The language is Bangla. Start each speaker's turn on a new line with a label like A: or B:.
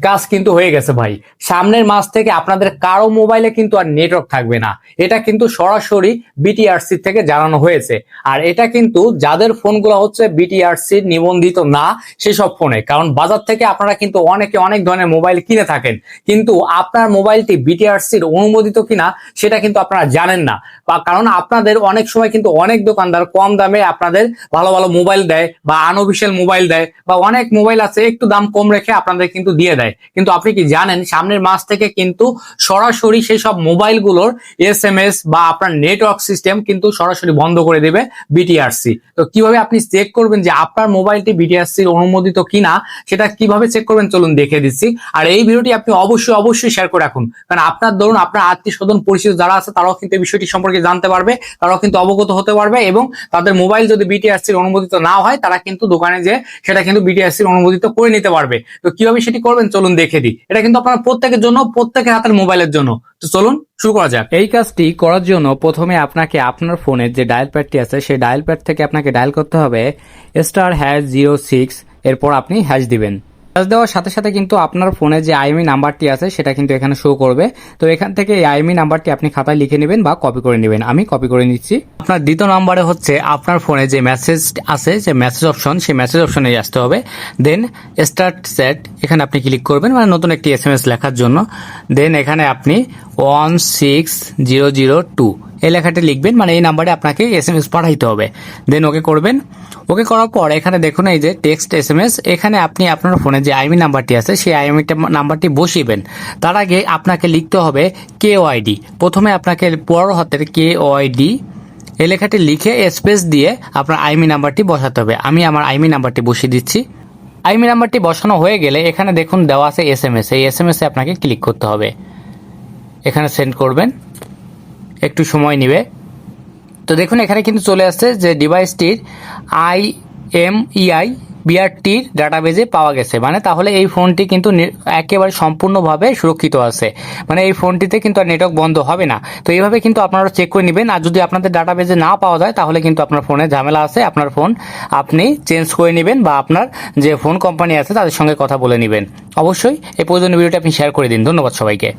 A: কাজ কিন্তু হয়ে গেছে ভাই। সামনের মাস থেকে আপনাদের কারো মোবাইলে কিন্তু আর নেটওয়ার্ক থাকবে না। এটা কিন্তু সরাসরি বিটিআরসি থেকে জানানো হয়েছে। আর এটা কিন্তু যাদের ফোনগুলো হচ্ছে বিটিআরসি নিবন্ধিত না সেসব ফোনে, কারণ বাজার থেকে আপনারা কিন্তু অনেকে অনেক ধরনের মোবাইল কিনে থাকেন, কিন্তু আপনার মোবাইলটি বিটিআরসির অনুমোদিত কিনা সেটা কিন্তু আপনারা জানেন না। বা কারণ আপনাদের অনেক সময় কিন্তু অনেক দোকানদার কম দামে আপনাদের ভালো ভালো মোবাইল দেয় বা আনঅফিসিয়াল মোবাইল দেয়, বা অনেক মোবাইল আছে একটু দাম কম রেখে আপনাদের কিন্তু দিয়ে দেয়। কিন্তু আপনি কি জানেন সামনের মাস থেকে কিন্তু সরাসরি সেই সব মোবাইলগুলোর এসএমএস বা আপনার নেটওয়ার্ক সিস্টেম কিন্তু সরাসরি বন্ধ করে দেবে বিটিআরসি। তো কিভাবে আপনি চেক করবেন যে আপনার মোবাইলটি বিটিআরসির অনুমোদিত কিনা, সেটা কিভাবে চেক করবেন চলুন দেখে দিচ্ছি। আর এই ভিডিওটি আপনি অবশ্যই অবশ্যই শেয়ার করে রাখুন, কারণ আপনার ধরুন আপনার আত্মীয় স্বজন পরিচিত যারা আছে তারাও কিন্তু এই বিষয়টি সম্পর্কে জানতে পারবে, তারাও কিন্তু অবগত হতে পারবে, এবং তাদের মোবাইল যদি বিটিআরসির অনুমোদিত না হয় তারা কিন্তু দোকানে যে সেটা কিন্তু বিটিআরসির অনুমোদিত করে নিতে পারবে। তো কিভাবে সেটি করবেন চলুন দেখে দিই। এটা কিন্তু আপনার প্রত্যেকের জন্য, প্রত্যেকের হাতের মোবাইলের জন্য। তো চলুন শুরু করা যাক। এই কাজটি করার জন্য প্রথমে আপনাকে আপনার ফোনের যে ডায়াল প্যাডটি আছে সেই ডায়াল প্যাড থেকে আপনাকে ডায়াল করতে হবে *#06, এরপর আপনি হ্যাশ দিবেন। হ্যাশ দেওয়ার সাথে সাথে কিন্তু আপনার ফোনে যে আইএমই নাম্বারটি আছে সেটা কিন্তু এখানে শো করবে। তো এখান থেকে এই আইএমই নাম্বারটি আপনি খাতায় লিখে নেবেন বা কপি করে নেবেন। আমি কপি করে নিচ্ছি। আপনার দ্বিতীয় নাম্বারে হচ্ছে আপনার ফোনে যে মেসেজ আছে, যে মেসেজ অপশন, সেই মেসেজ অপশনে আসতে হবে। দেন স্টার্ট চ্যাট, এখানে আপনি ক্লিক করবেন, মানে নতুন একটি এসএমএস লেখার জন্য। দেন এখানে আপনি 16002 এই লেখাটি লিখবেন, মানে এই নাম্বারে আপনাকে এসএমএস পাঠাইতে হবে। দেন ওকে করবেন। ওকে করার পর এখানে দেখুন এই যে টেক্সট এসএমএস, এখানে আপনি আপনার ফোনে যে আইএমই নাম্বারটি আছে সেই আইএমই নাম্বারটি বসিবেন। তার আগে আপনাকে লিখতে হবে KOID। প্রথমে আপনাকে বড় হাতের KOID এই লেখাটি লিখে স্পেস দিয়ে আপনার আইএমই নাম্বারটি বসাতে হবে। আমি আমার আইএমই নাম্বারটি বসিয়ে দিচ্ছি। আইএমই নাম্বারটি বসানো হয়ে গেলে এখানে দেখুন দেওয়া আছে এসএমএস, এই এসএমএসে আপনাকে ক্লিক করতে হবে। এখানে সেন্ড করবেন, একটু সময় নেবে। তো দেখুন এখানে কিন্তু চলে আসছে যে ডিভাইসটির IMEI বিআরটির ডাটাবেজে পাওয়া গেছে, মানে তাহলে এই ফোনটি কিন্তু একেবারে সম্পূর্ণভাবে সুরক্ষিত আছে, মানে এই ফোনটিতে কিন্তু আর নেটওয়ার্ক বন্ধ হবে না। তো এইভাবে কিন্তু আপনারা চেক করে নেবেন। আর যদি আপনাদের ডাটাবেজে না পাওয়া যায় তাহলে কিন্তু আপনার ফোনে ঝামেলা আছে, আপনার ফোন আপনি চেঞ্জ করে নেবেন বা আপনার যে ফোন কোম্পানি আছে তাদের সঙ্গে কথা বলে নেবেন। অবশ্যই এই প্রয়োজনীয় ভিডিওটি আপনি শেয়ার করে দিন। ধন্যবাদ সবাইকে।